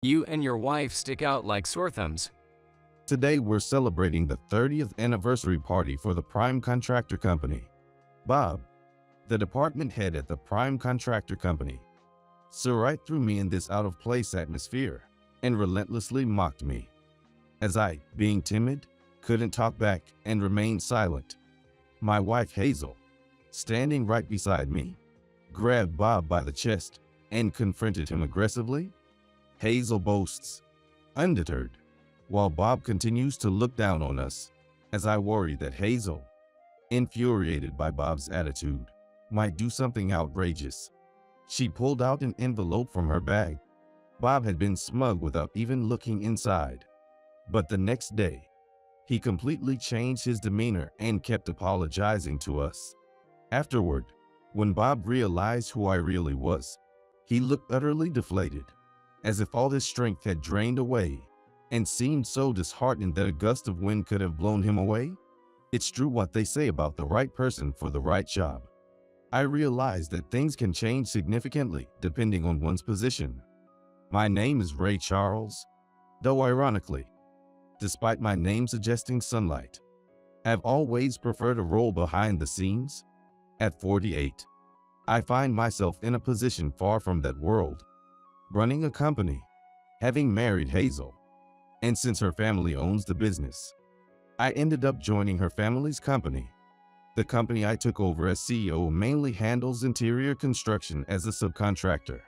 You and your wife stick out like sore thumbs. Today we're celebrating the 30th anniversary party for the prime contractor company. Bob, the department head at the prime contractor company, saw right through me in this out-of-place atmosphere and relentlessly mocked me. As I, being timid, couldn't talk back and remained silent, my wife Hazel, standing right beside me, grabbed Bob by the chest and confronted him aggressively. Hazel boasts, undeterred, while Bob continues to look down on us, as I worry that Hazel, infuriated by Bob's attitude, might do something outrageous. She pulled out an envelope from her bag. Bob had been smug without even looking inside. But the next day, he completely changed his demeanor and kept apologizing to us. Afterward, when Bob realized who I really was, he looked utterly deflated, as if all his strength had drained away, and seemed so disheartened that a gust of wind could have blown him away. It's true what they say about the right person for the right job. I realized that things can change significantly depending on one's position. My name is Ray Charles, though ironically, despite my name suggesting sunlight, I've always preferred a role behind the scenes. At 48, I find myself in a position far from that world, running a company, having married Hazel, and since her family owns the business, I ended up joining her family's company. The company I took over as CEO mainly handles interior construction as a subcontractor.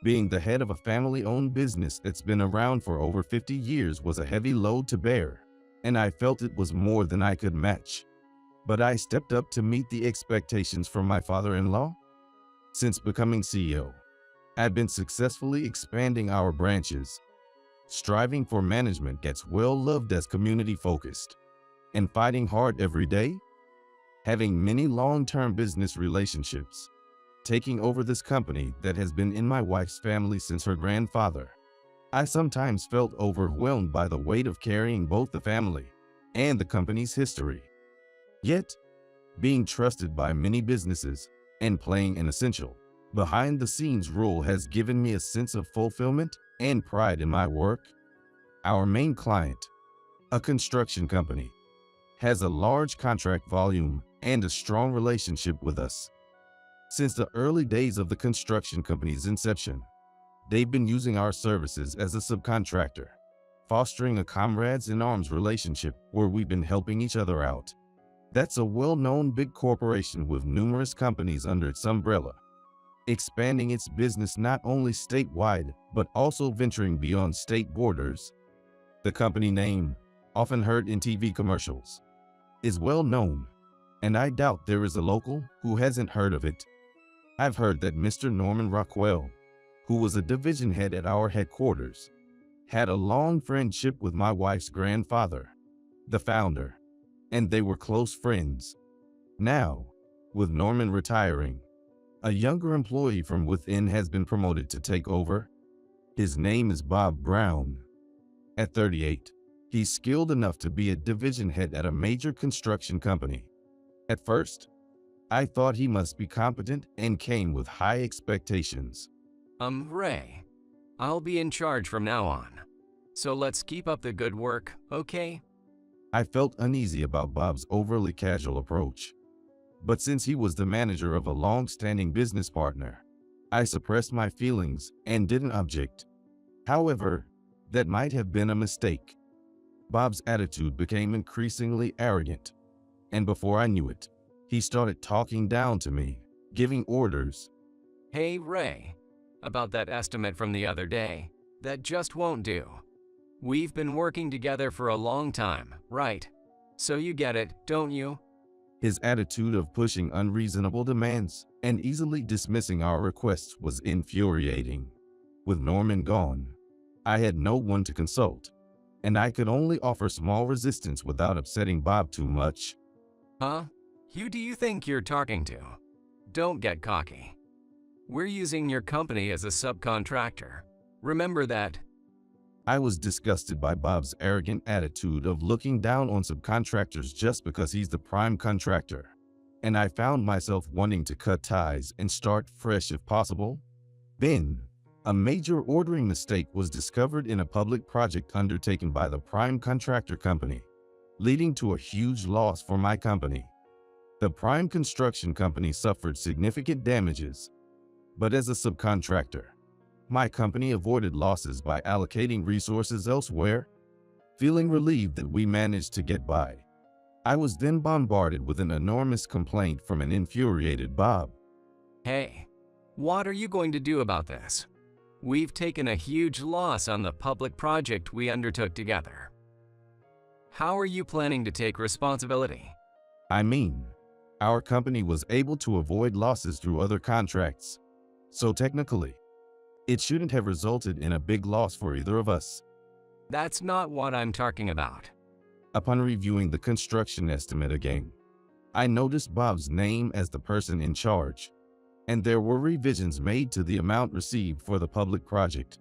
Being the head of a family-owned business that's been around for over 50 years was a heavy load to bear, and I felt it was more than I could match. But I stepped up to meet the expectations from my father-in-law. Since becoming CEO, I've been successfully expanding our branches, striving for management that's well-loved as community-focused, and fighting hard every day, having many long-term business relationships, taking over this company that has been in my wife's family since her grandfather. I sometimes felt overwhelmed by the weight of carrying both the family and the company's history. Yet, being trusted by many businesses and playing an essential, behind-the-scenes role has given me a sense of fulfillment and pride in my work. Our main client, a construction company, has a large contract volume and a strong relationship with us. Since the early days of the construction company's inception, they've been using our services as a subcontractor, fostering a comrades-in-arms relationship where we've been helping each other out. That's a well-known big corporation with numerous companies under its umbrella, expanding its business not only statewide but also venturing beyond state borders. The company name, often heard in TV commercials, is well known, and I doubt there is a local who hasn't heard of it. I've heard that Mr. Norman Rockwell, who was a division head at our headquarters, had a long friendship with my wife's grandfather, the founder, and they were close friends. Now, with Norman retiring, a younger employee from within has been promoted to take over. His name is Bob Brown. At 38, he's skilled enough to be a division head at a major construction company. At first, I thought he must be competent and came with high expectations. Ray, I'll be in charge from now on. So let's keep up the good work, okay? I felt uneasy about Bob's overly casual approach. But since he was the manager of a long-standing business partner, I suppressed my feelings and didn't object. However, that might have been a mistake. Bob's attitude became increasingly arrogant, and before I knew it, he started talking down to me, giving orders. Hey Ray, about that estimate from the other day, that just won't do. We've been working together for a long time, right? So you get it, don't you? His attitude of pushing unreasonable demands and easily dismissing our requests was infuriating. With Norman gone, I had no one to consult, and I could only offer small resistance without upsetting Bob too much. Huh? Who do you think you're talking to? Don't get cocky. We're using your company as a subcontractor. Remember that. I was disgusted by Bob's arrogant attitude of looking down on subcontractors just because he's the prime contractor, and I found myself wanting to cut ties and start fresh if possible. Then, A major ordering mistake was discovered in a public project undertaken by the prime contractor company, leading to a huge loss for my company. The prime construction company suffered significant damages, but as a subcontractor, my company avoided losses by allocating resources elsewhere. Feeling relieved that we managed to get by, I was then bombarded with an enormous complaint from an infuriated Bob. Hey, what are you going to do about this? We've taken a huge loss on the public project we undertook together. How are you planning to take responsibility? I mean, our company was able to avoid losses through other contracts, so technically, it shouldn't have resulted in a big loss for either of us. That's not what I'm talking about. Upon reviewing the construction estimate again, I noticed Bob's name as the person in charge, and there were revisions made to the amount received for the public project.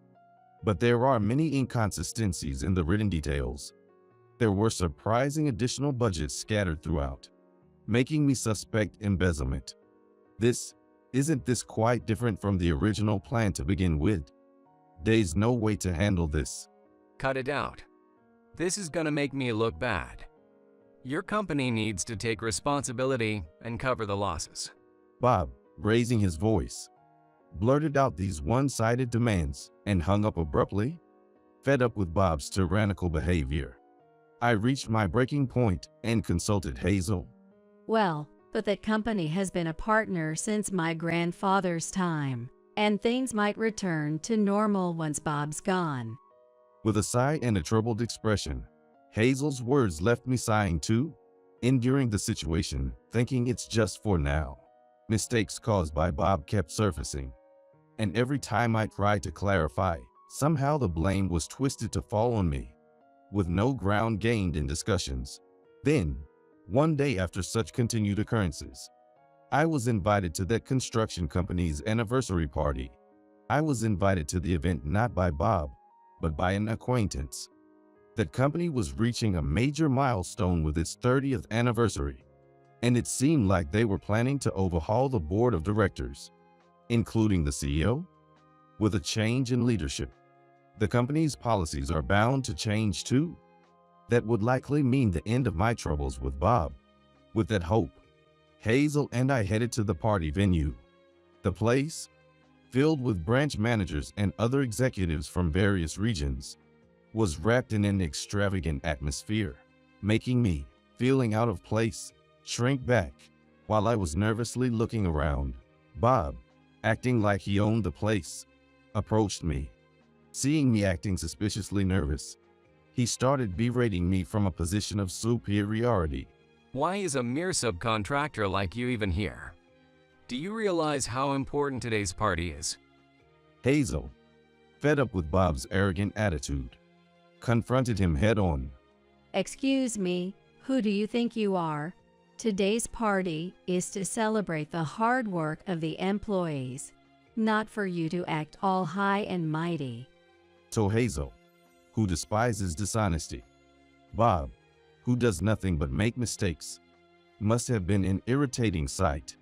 But there are many inconsistencies in the written details. There were surprising additional budgets scattered throughout, making me suspect embezzlement. Isn't this quite different from the original plan to begin with? There's no way to handle this. Cut it out. This is gonna make me look bad. Your company needs to take responsibility and cover the losses. Bob, raising his voice, blurted out these one-sided demands and hung up abruptly. Fed up with Bob's tyrannical behavior, I reached my breaking point and consulted Hazel. Well, but that company has been a partner since my grandfather's time, and things might return to normal once Bob's gone. With a sigh and a troubled expression, Hazel's words left me sighing too, enduring the situation, thinking it's just for now. Mistakes caused by Bob kept surfacing, and every time I tried to clarify, somehow the blame was twisted to fall on me, with no ground gained in discussions. Then, one day after such continued occurrences, I was invited to that construction company's anniversary party. I was invited to the event not by Bob, but by an acquaintance. That company was reaching a major milestone with its 30th anniversary, and it seemed like they were planning to overhaul the board of directors, including the CEO. With a change in leadership, the company's policies are bound to change too. That would likely mean the end of my troubles with Bob. With that hope, Hazel and I headed to the party venue. The place, filled with branch managers and other executives from various regions, was wrapped in an extravagant atmosphere, making me, feeling out of place, shrink back. While I was nervously looking around, Bob, acting like he owned the place, approached me. Seeing me acting suspiciously nervous, he started berating me from a position of superiority. Why is a mere subcontractor like you even here? Do you realize how important today's party is? Hazel, fed up with Bob's arrogant attitude, confronted him head-on. Excuse me, who do you think you are? Today's party is to celebrate the hard work of the employees, not for you to act all high and mighty. So Hazel, who despises dishonesty, Bob, who does nothing but make mistakes, must have been an irritating sight.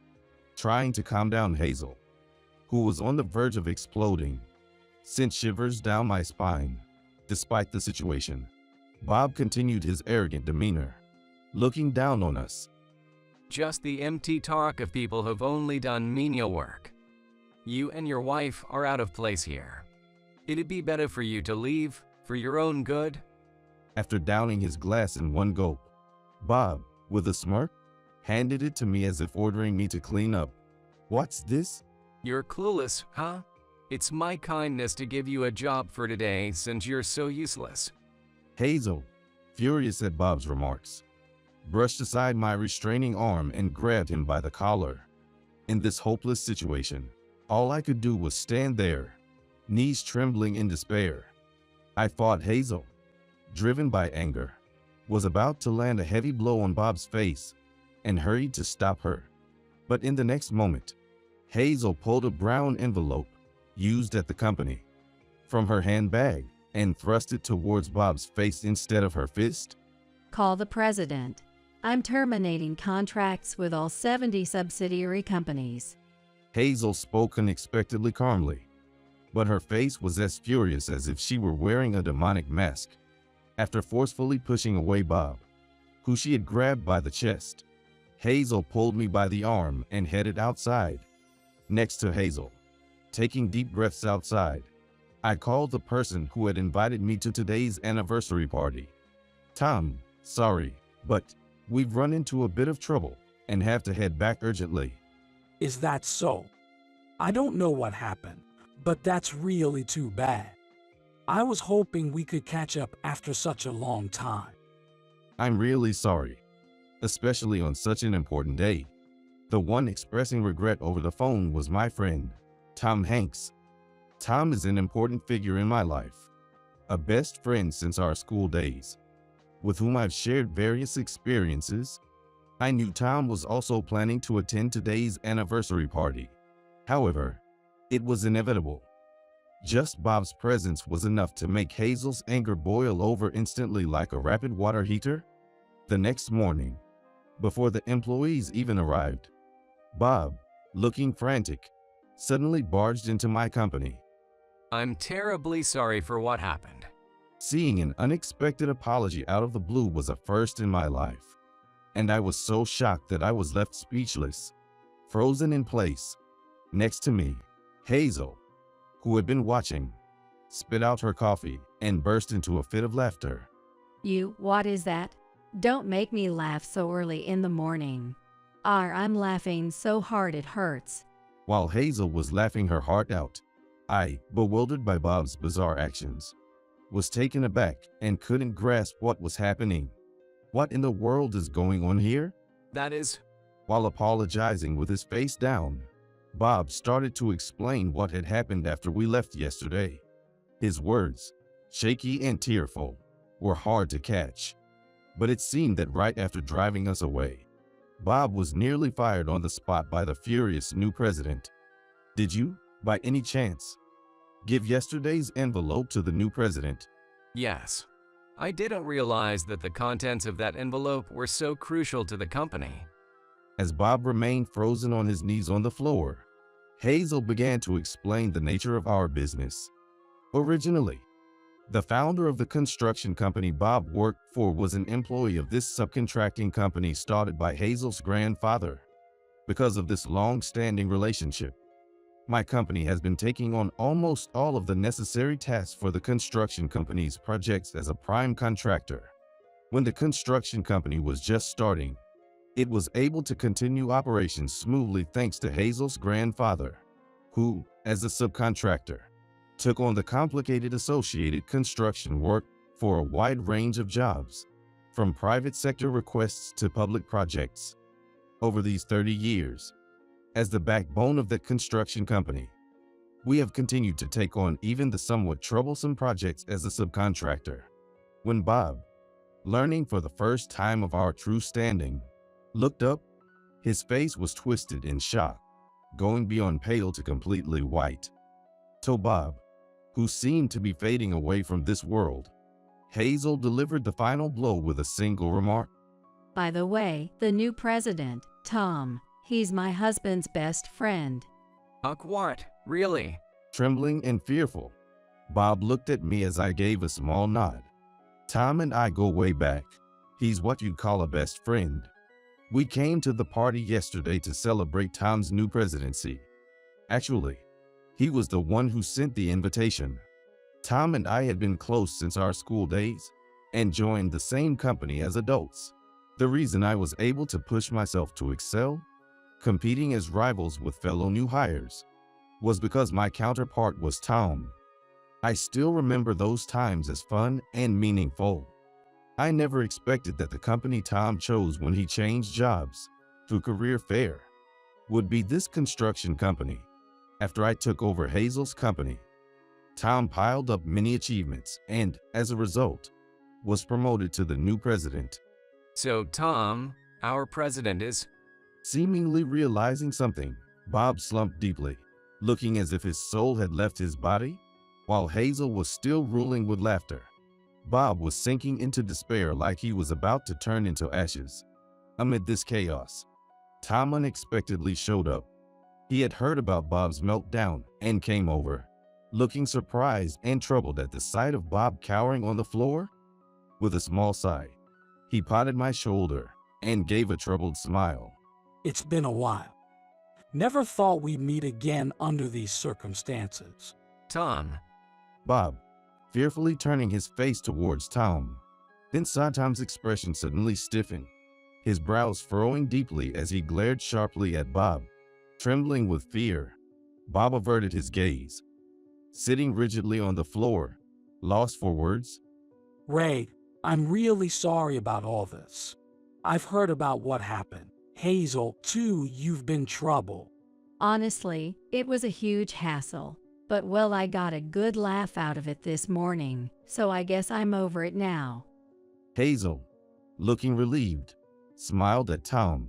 Trying to calm down Hazel, who was on the verge of exploding, sent shivers down my spine. Despite the situation, Bob continued his arrogant demeanor, looking down on us. Just the empty talk of people who've only done menial work. You and your wife are out of place here. It'd be better for you to leave, for your own good. After downing his glass in one gulp, Bob, with a smirk, handed it to me as if ordering me to clean up. What's this? You're clueless, huh? It's my kindness to give you a job for today since you're so useless. Hazel, furious at Bob's remarks, brushed aside my restraining arm and grabbed him by the collar. In this hopeless situation, all I could do was stand there, knees trembling in despair. I fought Hazel, driven by anger, was about to land a heavy blow on Bob's face and hurried to stop her. But in the next moment, Hazel pulled a brown envelope used at the company from her handbag and thrust it towards Bob's face instead of her fist. Call the president. I'm terminating contracts with all 70 subsidiary companies. Hazel spoke unexpectedly calmly. but her face was as furious as if she were wearing a demonic mask. After forcefully pushing away Bob, who she had grabbed by the chest, Hazel pulled me by the arm and headed outside. Next to Hazel, taking deep breaths outside, I called the person who had invited me to today's anniversary party. Tom, sorry, but we've run into a bit of trouble and have to head back urgently. Is that so? I don't know what happened, but that's really too bad. I was hoping we could catch up after such a long time. I'm really sorry, especially on such an important day. The one expressing regret over the phone was my friend, Tom Hanks. Tom is an important figure in my life, a best friend since our school days, with whom I've shared various experiences. I knew Tom was also planning to attend today's anniversary party. However, it was inevitable. Just Bob's presence was enough to make Hazel's anger boil over instantly like a rapid water heater. The next morning, before the employees even arrived, Bob, looking frantic, suddenly barged into my company. I'm terribly sorry for what happened. Seeing an unexpected apology out of the blue was a first in my life, and I was so shocked that I was left speechless, frozen in place. Next to me, Hazel, who had been watching, spit out her coffee and burst into a fit of laughter. What is that? Don't make me laugh so early in the morning. I'm laughing so hard it hurts. While Hazel was laughing her heart out, I, bewildered by Bob's bizarre actions, was taken aback and couldn't grasp what was happening. What in the world is going on here? That is... While apologizing with his face down, Bob started to explain what had happened after we left yesterday. His words, shaky and tearful, were hard to catch, but it seemed that right after driving us away, Bob was nearly fired on the spot by the furious new president. Did you, by any chance, give yesterday's envelope to the new president? Yes. I didn't realize that the contents of that envelope were so crucial to the company. As Bob remained frozen on his knees on the floor, Hazel began to explain the nature of our business. Originally, the founder of the construction company Bob worked for was an employee of this subcontracting company started by Hazel's grandfather. Because of this long-standing relationship, my company has been taking on almost all of the necessary tasks for the construction company's projects as a prime contractor. When the construction company was just starting, it was able to continue operations smoothly thanks to Hazel's grandfather, who, as a subcontractor, took on the complicated associated construction work for a wide range of jobs, from private sector requests to public projects. Over these 30 years, as the backbone of the construction company, we have continued to take on even the somewhat troublesome projects as a subcontractor. When Bob, learning for the first time of our true standing, looked up, his face was twisted in shock, going beyond pale to completely white. To Bob, who seemed to be fading away from this world, Hazel delivered the final blow with a single remark. By the way, the new president, Tom, he's my husband's best friend. What? Really? Trembling and fearful, Bob looked at me as I gave a small nod. Tom and I go way back. He's what you'd call a best friend. We came to the party yesterday to celebrate Tom's new presidency. Actually, he was the one who sent the invitation. Tom and I had been close since our school days and joined the same company as adults. The reason I was able to push myself to excel, competing as rivals with fellow new hires, was because my counterpart was Tom. I still remember those times as fun and meaningful. I never expected that the company Tom chose when he changed jobs through career fair would be this construction company. After I took over Hazel's company, Tom piled up many achievements and, as a result, was promoted to the new president. So Tom, our president, is... Seemingly realizing something, Bob slumped deeply, looking as if his soul had left his body, while Hazel was still ruling with laughter. Bob was sinking into despair like he was about to turn into ashes. Amid this chaos, Tom unexpectedly showed up. He had heard about Bob's meltdown and came over. looking surprised and troubled at the sight of Bob cowering on the floor. With a small sigh, he patted my shoulder and gave a troubled smile. It's been a while. Never thought we'd meet again under these circumstances. Tom, Bob, fearfully turning his face towards Tom, then saw Tom's expression suddenly stiffen, his brows furrowing deeply as he glared sharply at Bob. Trembling with fear, Bob averted his gaze, sitting rigidly on the floor, lost for words. Ray, I'm really sorry about all this. I've heard about what happened. Hazel, too, you've been trouble. Honestly, it was a huge hassle. But well, I got a good laugh out of it this morning, so I guess I'm over it now. Hazel, looking relieved, smiled at Tom.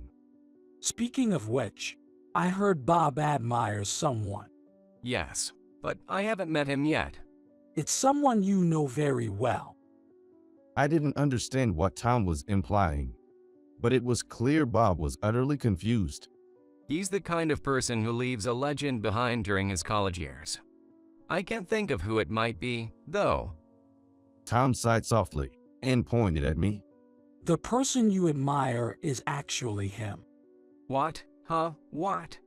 Speaking of which, I heard Bob admires someone. yes, but I haven't met him yet. It's someone you know very well. I didn't understand what Tom was implying, but it was clear Bob was utterly confused. He's the kind of person who leaves a legend behind during his college years. I can't think of who it might be, though. Tom sighed softly and pointed at me. The person you admire is actually him. What? Huh? What?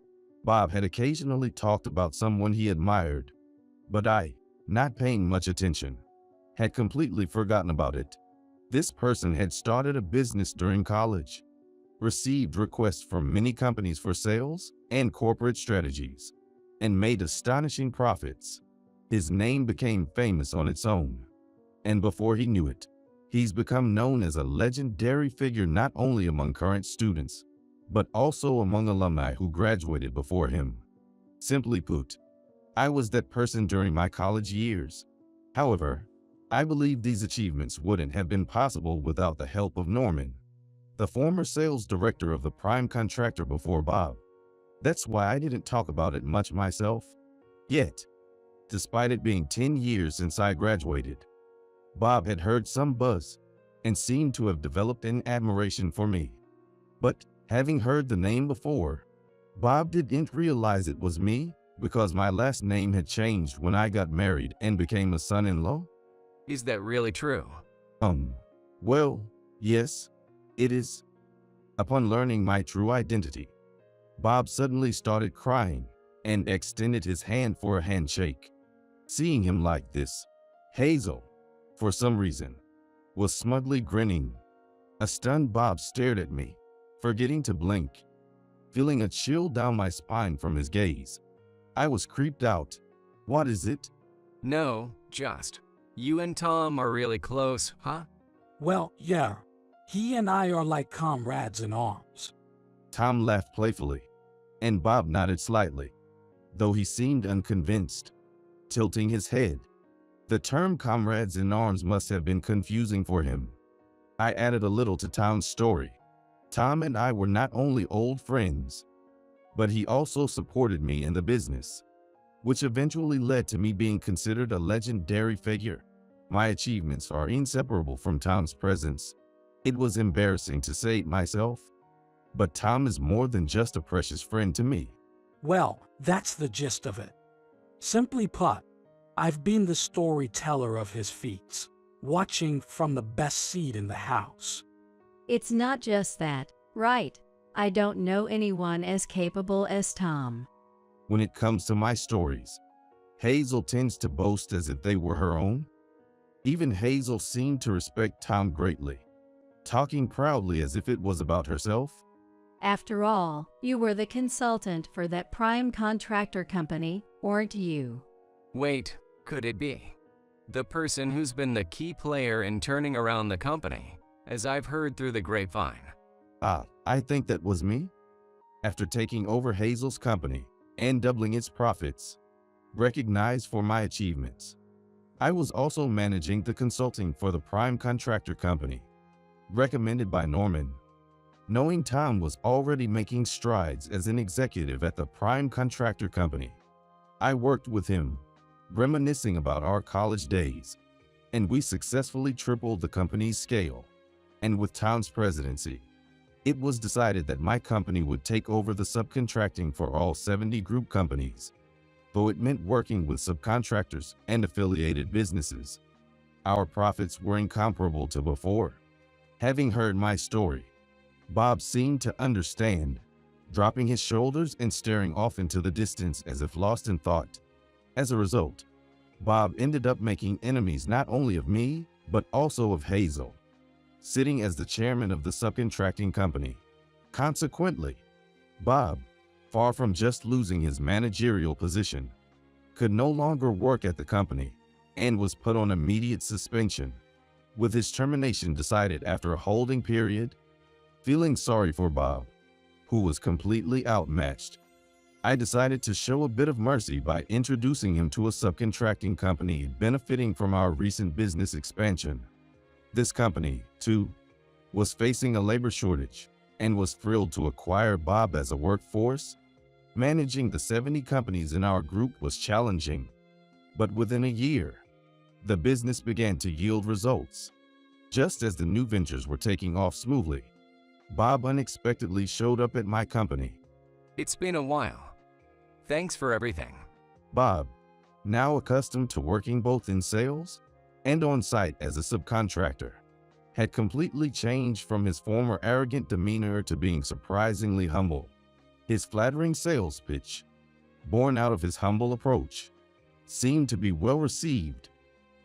Bob had occasionally talked about someone he admired, but I, not paying much attention, had completely forgotten about it. This person had started a business during college, received requests from many companies for sales and corporate strategies, and made astonishing profits. His name became famous on its own, and before he knew it, he's become known as a legendary figure not only among current students, but also among alumni who graduated before him. Simply put, I was that person during my college years. However, I believe these achievements wouldn't have been possible without the help of Norman, the former sales director of the prime contractor before Bob. That's why I didn't talk about it much myself. Yet, despite it being 10 years since I graduated, Bob had heard some buzz and seemed to have developed an admiration for me. But having heard the name before, Bob didn't realize it was me because my last name had changed when I got married and became a son-in-law. Is that really true? Well, yes, it is. Upon learning my true identity, Bob suddenly started crying and extended his hand for a handshake. Seeing him like this, Hazel, for some reason, was smugly grinning. A stunned Bob stared at me, forgetting to blink, feeling a chill down my spine from his gaze. I was creeped out. What is it? No, just. You and Tom are really close, huh? Well, yeah. He and I are like comrades in arms. Tom laughed playfully, and Bob nodded slightly, though he seemed unconvinced, tilting his head. The term comrades in arms must have been confusing for him. I added a little to Tom's story. Tom and I were not only old friends, but he also supported me in the business, which eventually led to me being considered a legendary figure. My achievements are inseparable from Tom's presence. It was embarrassing to say it myself, but Tom is more than just a precious friend to me. Well, that's the gist of it. Simply put, I've been the storyteller of his feats, watching from the best seat in the house. It's not just that, right? I don't know anyone as capable as Tom. When it comes to my stories, Hazel tends to boast as if they were her own. Even Hazel seemed to respect Tom greatly, talking proudly as if it was about herself. After all, you were the consultant for that prime contractor company, weren't you? Wait, could it be? The person who's been the key player in turning around the company, as I've heard through the grapevine. I think that was me. After taking over Hazel's company and doubling its profits, recognized for my achievements, I was also managing the consulting for the prime contractor company, recommended by Norman. Knowing Tom was already making strides as an executive at the prime contractor company, I worked with him, reminiscing about our college days, and we successfully tripled the company's scale. And with Tom's presidency, it was decided that my company would take over the subcontracting for all 70 group companies. though it meant working with subcontractors and affiliated businesses. Our profits were incomparable to before. Having heard my story, Bob seemed to understand, dropping his shoulders and staring off into the distance as if lost in thought. As a result, Bob ended up making enemies not only of me, but also of Hazel, sitting as the chairman of the subcontracting company. Consequently, Bob, far from just losing his managerial position, could no longer work at the company and was put on immediate suspension, with his termination decided after a holding period. Feeling sorry for Bob, who was completely outmatched, I decided to show a bit of mercy by introducing him to a subcontracting company benefiting from our recent business expansion. This company, too, was facing a labor shortage and was thrilled to acquire Bob as a workforce. Managing the 70 companies in our group was challenging, but within a year, the business began to yield results. Just as the new ventures were taking off smoothly, Bob unexpectedly showed up at my company. It's been a while. Thanks for everything. Bob, now accustomed to working both in sales and on site as a subcontractor, had completely changed from his former arrogant demeanor to being surprisingly humble. His flattering sales pitch, born out of his humble approach, seemed to be well received,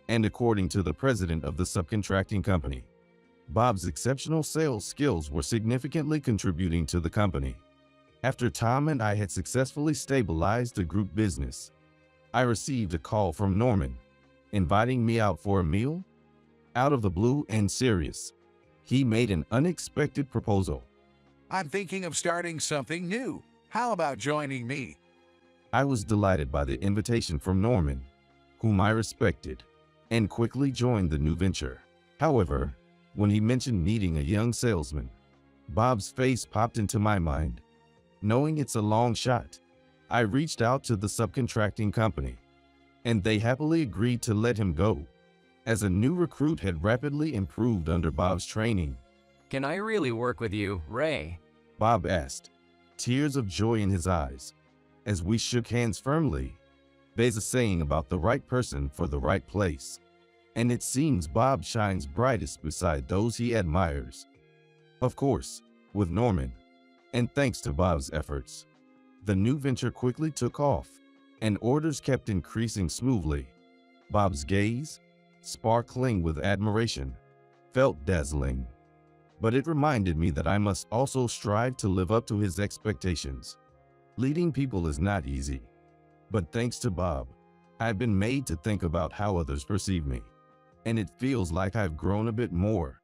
and according to the president of the subcontracting company, Bob's exceptional sales skills were significantly contributing to the company. After Tom and I had successfully stabilized the group business, I received a call from Norman, inviting me out for a meal. Out of the blue and serious, he made an unexpected proposal. I'm thinking of starting something new. How about joining me? I was delighted by the invitation from Norman, whom I respected, and quickly joined the new venture. However, when he mentioned needing a young salesman, Bob's face popped into my mind. Knowing it's a long shot, I reached out to the subcontracting company, and they happily agreed to let him go, as a new recruit had rapidly improved under Bob's training. Can I really work with you, Ray? Bob asked, tears of joy in his eyes. As we shook hands firmly, there's a saying about the right person for the right place, and it seems Bob shines brightest beside those he admires. Of course, with Norman, and thanks to Bob's efforts, the new venture quickly took off, and orders kept increasing smoothly. Bob's gaze, sparkling with admiration, felt dazzling. But it reminded me that I must also strive to live up to his expectations. Leading people is not easy, but thanks to Bob, I've been made to think about how others perceive me, and it feels like I've grown a bit more.